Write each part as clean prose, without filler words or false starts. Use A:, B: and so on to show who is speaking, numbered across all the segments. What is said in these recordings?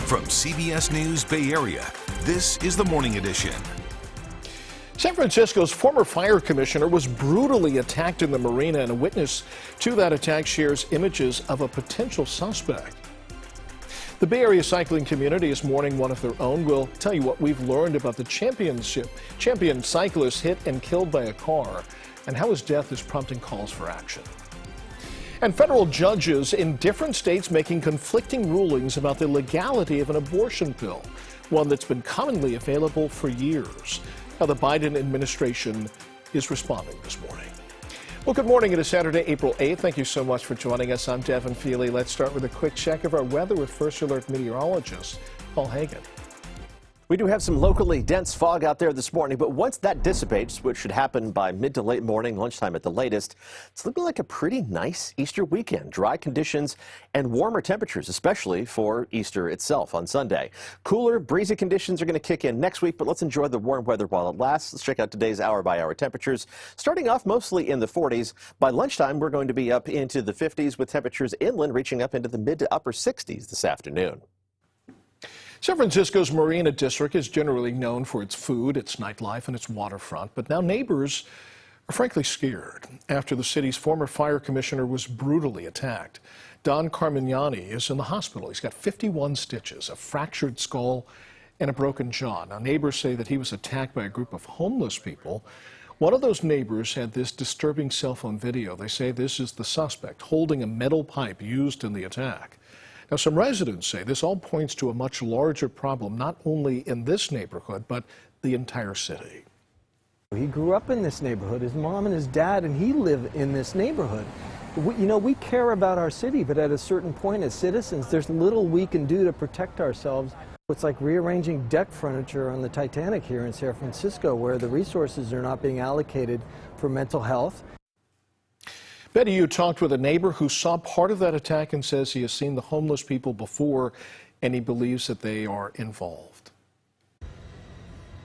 A: From CBS News Bay Area, this is the Morning Edition.
B: San Francisco's former fire commissioner was brutally attacked in the marina, and a witness to that attack shares images of a potential suspect. The Bay Area cycling community is mourning one of their own. We'll tell you what we've learned about the champion cyclist hit and killed by a car, and how his death is prompting calls for action. And federal judges in different states making conflicting rulings about the legality of an abortion pill, one that's been commonly available for years. How the Biden administration is responding this morning. Well, good morning. It is Saturday, April 8th. Thank you so much for joining us. I'm Devin Feely. Let's start with a quick check of our weather with First Alert meteorologist Paul Hagan.
C: We do have some locally dense fog out there this morning, but once that dissipates, which should happen by mid to late morning, lunchtime at the latest, it's looking like a pretty nice Easter weekend. Dry conditions and warmer temperatures, especially for Easter itself on Sunday. Cooler, breezy conditions are going to kick in next week, but let's enjoy the warm weather while it lasts. Let's check out today's hour-by-hour temperatures. Starting off mostly in the 40s. By lunchtime, we're going to be up into the 50s with temperatures inland reaching up into the mid to upper 60s this afternoon.
B: San Francisco's Marina District is generally known for its food, its nightlife, and its waterfront, but now neighbors are frankly scared after the city's former fire commissioner was brutally attacked. Don Carmignani is in the hospital. He's got 51 stitches, a fractured skull, and a broken jaw. Now, neighbors say that he was attacked by a group of homeless people. One of those neighbors had this disturbing cell phone video. They say this is the suspect holding a metal pipe used in the attack. Now, some residents say this all points to a much larger problem, not only in this neighborhood, but the entire city.
D: He grew up in this neighborhood. His mom and his dad and he live in this neighborhood. We care about our city, but at a certain point as citizens, there's little we can do to protect ourselves. It's like rearranging deck furniture on the Titanic here in San Francisco, where the resources are not being allocated for mental health.
B: Betty, you talked with a neighbor who saw part of that attack and says he has seen the homeless people before and he believes that they are involved.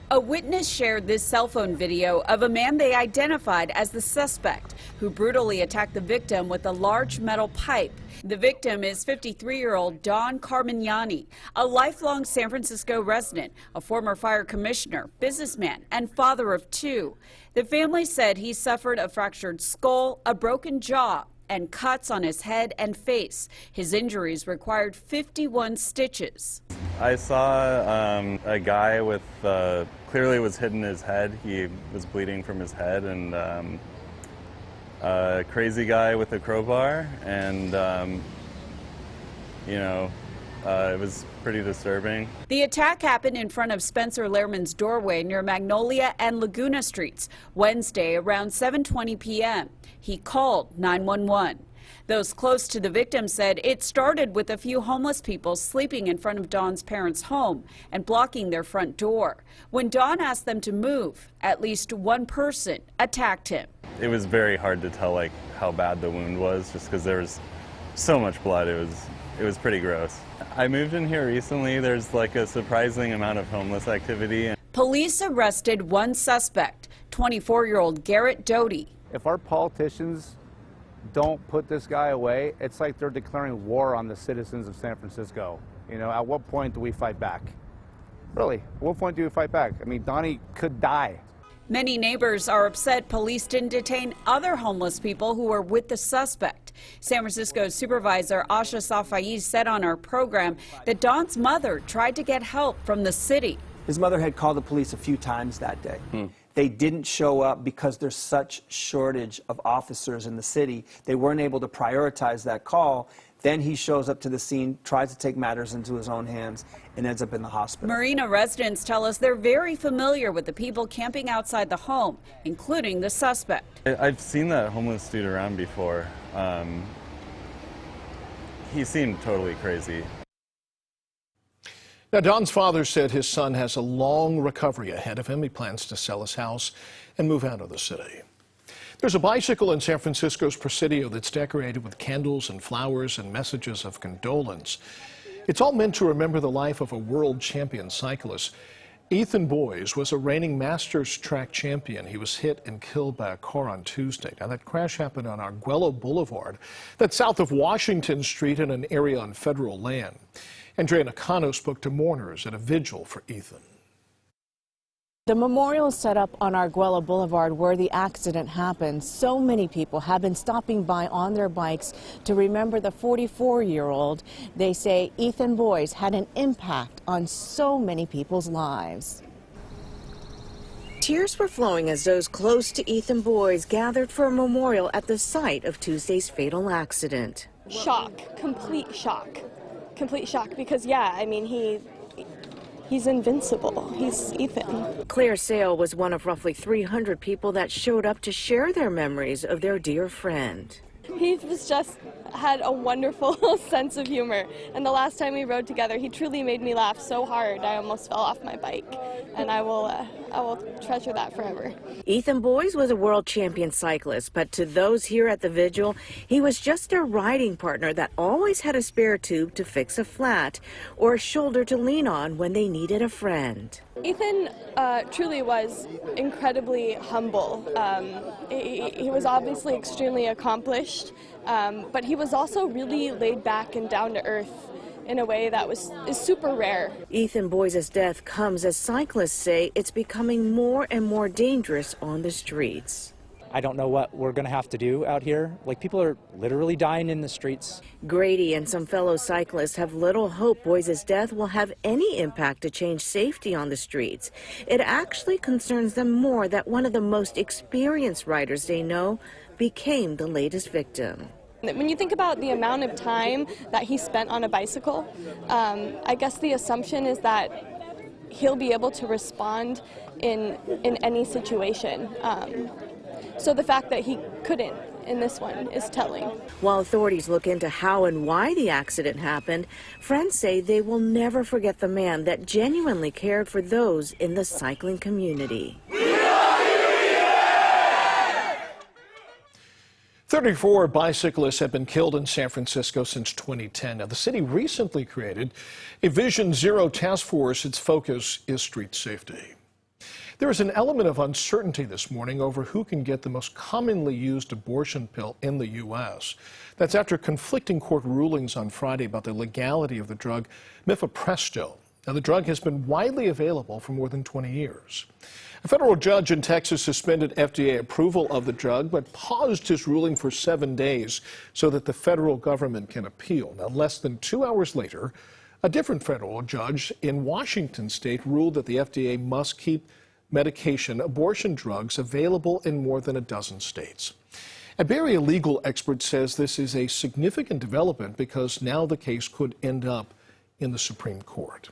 E: A witness shared this cell phone video of a man they identified as the suspect who brutally attacked the victim with a large metal pipe. The victim is 53-year-old Don Carmignani, a lifelong San Francisco resident, a former fire commissioner, businessman, and father of two. The family said he suffered a fractured skull, a broken jaw, and cuts on his head and face. His injuries required 51 stitches.
F: I saw a guy with clearly was hitting his head. He was bleeding from his head, and a crazy guy with a crowbar, and it was pretty disturbing.
E: The attack happened in front of Spencer Lehrman's doorway near Magnolia and Laguna Streets Wednesday around 7:20 p.m. He called 911. Those close to the victim said it started with a few homeless people sleeping in front of Don's parents' home and blocking their front door. When Don asked them to move, at least one person attacked him.
F: It was very hard to tell how bad the wound was, just because there was so much blood. It was pretty gross. I moved in here recently. There's a surprising amount of homeless activity.
E: Police arrested one suspect, 24-year-old Garrett Doty.
G: If our politicians don't put this guy away, it's like they're declaring war on the citizens of San Francisco. At what point do we fight back? Really, at what point do we fight back? I mean, Donnie could die.
E: Many neighbors are upset police didn't detain other homeless people who were with the suspect. San Francisco's Supervisor Asha Safaiz said on our program that Don's mother tried to get help from the city.
H: His mother had called the police a few times that day. They didn't show up because there's such shortage of officers in the city. They weren't able to prioritize that call. Then he shows up to the scene, tries to take matters into his own hands, and ends up in the hospital.
E: Marina residents tell us they're very familiar with the people camping outside the home, including the suspect.
F: I've seen that homeless dude around before. He seemed totally crazy.
B: Now, Don's father said his son has a long recovery ahead of him. He plans to sell his house and move out of the city. There's a bicycle in San Francisco's Presidio that's decorated with candles and flowers and messages of condolence. It's all meant to remember the life of a world champion cyclist. Ethan Boyes was a reigning Masters track champion. He was hit and killed by a car on Tuesday. Now, that crash happened on Arguello Boulevard, that's south of Washington Street in an area on federal land. Andrea Nakano spoke to mourners at a vigil for Ethan.
I: The memorial is set up on Arguello Boulevard where the accident happened. So many people have been stopping by on their bikes to remember the 44-year-old. They say Ethan Boyes had an impact on so many people's lives. Tears were flowing as those close to Ethan Boyes gathered for a memorial at the site of Tuesday's fatal accident.
J: Shock, complete shock because, yeah, I mean, He's invincible. He's Ethan.
I: Claire Sale was one of roughly 300 people that showed up to share their memories of their dear friend.
J: He was just had a wonderful sense of humor. And the last time we rode together, he truly made me laugh so hard I almost fell off my bike. And I will treasure that forever.
I: Ethan Boyes was a world champion cyclist, but to those here at the vigil, he was just a riding partner that always had a spare tube to fix a flat or a shoulder to lean on when they needed a friend.
J: Ethan truly was incredibly humble. He was obviously extremely accomplished, but he was also really laid back and down to earth in a way that is super rare.
I: Ethan Boyes' death comes as cyclists say it's becoming more and more dangerous on the streets.
K: I don't know what we're going to have to do out here. Like, people are literally dying in the streets.
I: Grady and some fellow cyclists have little hope Boyes' death will have any impact to change safety on the streets. It actually concerns them more that one of the most experienced riders they know became the latest victim.
J: When you think about the amount of time that he spent on a bicycle, I guess the assumption is that he'll be able to respond in any situation. So the fact that he couldn't in this one is telling.
I: While authorities look into how and why the accident happened, friends say they will never forget the man that genuinely cared for those in the cycling community.
B: 34 bicyclists have been killed in San Francisco since 2010. Now, the city recently created a Vision Zero task force. Its focus is street safety. There is an element of uncertainty this morning over who can get the most commonly used abortion pill in the U.S. That's after conflicting court rulings on Friday about the legality of the drug mifepristone. Now, the drug has been widely available for more than 20 years. A federal judge in Texas suspended FDA approval of the drug, but paused his ruling for 7 days so that the federal government can appeal. Now, less than 2 hours later, a different federal judge in Washington state ruled that the FDA must keep medication abortion drugs available in more than a dozen states. A Bay Area legal expert says this is a significant development because now the case could end up in the Supreme Court.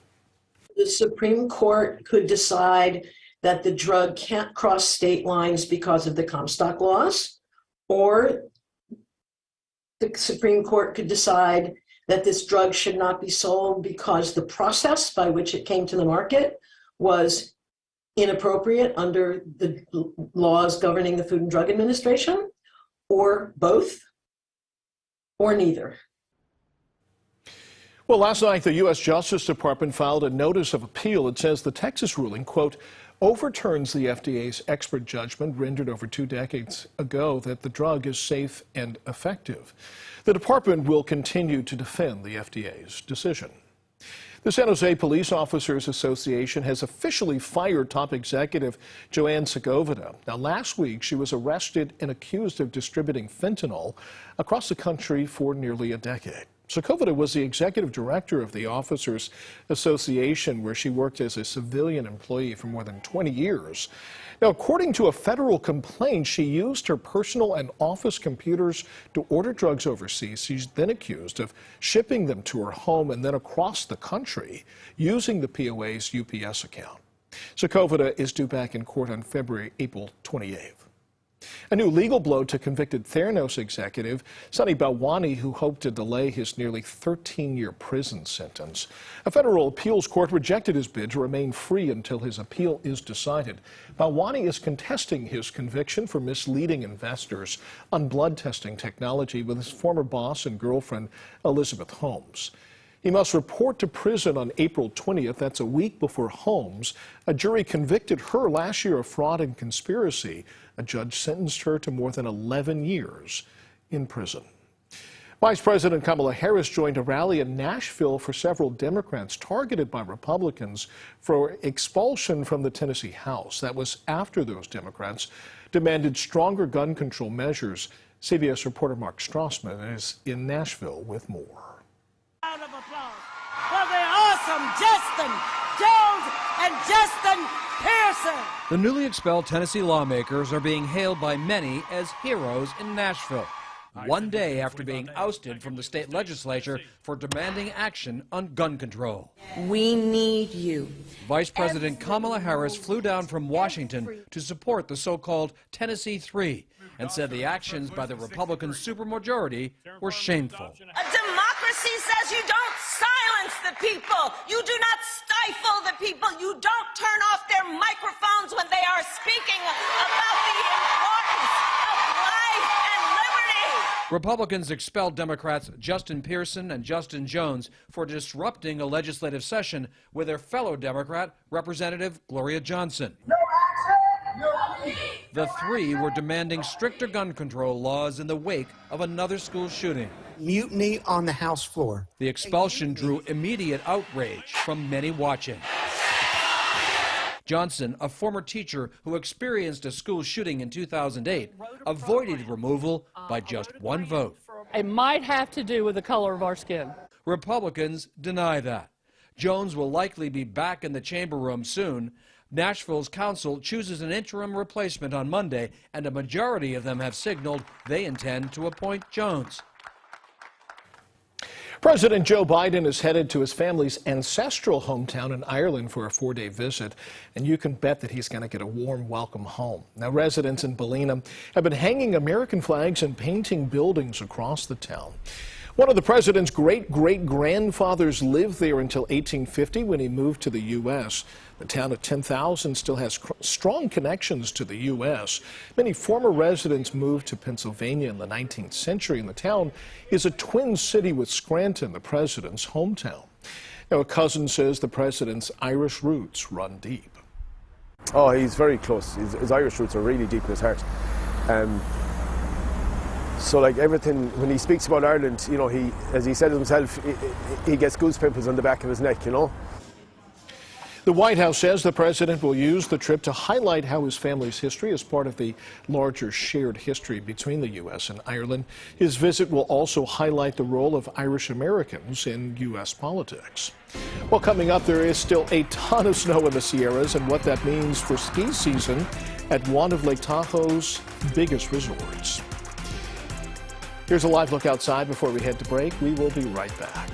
L: The Supreme Court could decide that the drug can't cross state lines because of the Comstock laws, or the Supreme Court could decide that this drug should not be sold because the process by which it came to the market was inappropriate under the laws governing the Food and Drug Administration, or both, or neither.
B: Well, last night, the U.S. Justice Department filed a notice of appeal. It says the Texas ruling, quote, overturns the FDA's expert judgment rendered over 2 decades ago that the drug is safe and effective. The department will continue to defend the FDA's decision. The San Jose Police Officers Association has officially fired top executive Joanne Segovia. Now, last week, she was arrested and accused of distributing fentanyl across the country for nearly a decade. Segovia was the executive director of the Officers Association, where she worked as a civilian employee for more than 20 years. Now, according to a federal complaint, she used her personal and office computers to order drugs overseas. She's then accused of shipping them to her home and then across the country using the POA's UPS account. Segovia is due back in court on April 28th. A new legal blow to convicted Theranos executive Sunny Balwani, who hoped to delay his nearly 13-year prison sentence. A federal appeals court rejected his bid to remain free until his appeal is decided. Balwani is contesting his conviction for misleading investors on blood testing technology with his former boss and girlfriend, Elizabeth Holmes. He must report to prison on April 20th. That's a week before Holmes. A jury convicted her last year of fraud and conspiracy. A judge sentenced her to more than 11 years in prison. Vice President Kamala Harris joined a rally in Nashville for several Democrats targeted by Republicans for expulsion from the Tennessee House. That was after those Democrats demanded stronger gun control measures. CBS reporter Mark Strassman is in Nashville with more.
M: Round of applause for the awesome Justin Jones and Justin Pearson.
N: The newly expelled Tennessee lawmakers are being hailed by many as heroes in Nashville, one day after being ousted from the state legislature for demanding action on gun control.
M: We need you.
N: Vice President Kamala Harris flew down from Washington to support the so-called Tennessee Three and said the actions by the Republican supermajority were shameful.
M: A democracy says you don't silence the people. You do not stifle the people. You don't turn off their microphones when they are speaking about the importance of life and liberty.
N: Republicans expelled Democrats Justin Pearson and Justin Jones for disrupting a legislative session with their fellow Democrat, Representative Gloria Johnson.
M: No action, no peace.
N: The three were demanding stricter gun control laws in the wake of another school shooting.
O: Mutiny on the House floor.
N: The expulsion drew immediate outrage from many watching. Johnson, a former teacher who experienced a school shooting in 2008, avoided removal by just one vote.
P: It might have to do with the color of our skin.
N: Republicans deny that. Jones will likely be back in the chamber room soon. Nashville's council chooses an interim replacement on Monday, and a majority of them have signaled they intend to appoint Jones.
B: President Joe Biden is headed to his family's ancestral hometown in Ireland for a 4-day visit, and you can bet that he's going to get a warm welcome home. Now, residents in Ballina have been hanging American flags and painting buildings across the town. One of the president's great-great-grandfathers lived there until 1850 when he moved to the U.S. The town of 10,000 still has strong connections to the U.S. Many former residents moved to Pennsylvania in the 19th century, and the town is a twin city with Scranton, the president's hometown. Now, a cousin says the president's Irish roots run deep.
Q: Oh, he's very close. His Irish roots are really deep in his heart. So like everything, when he speaks about Ireland, you know, he, as he said himself, he gets goose pimples on the back of his neck, you know.
B: The White House says the president will use the trip to highlight how his family's history is part of the larger shared history between the U.S. and Ireland. His visit will also highlight the role of Irish Americans in U.S. politics. Well, coming up, there is still a ton of snow in the Sierras and what that means for ski season at one of Lake Tahoe's biggest resorts. Here's a live look outside before we head to break. We will be right back.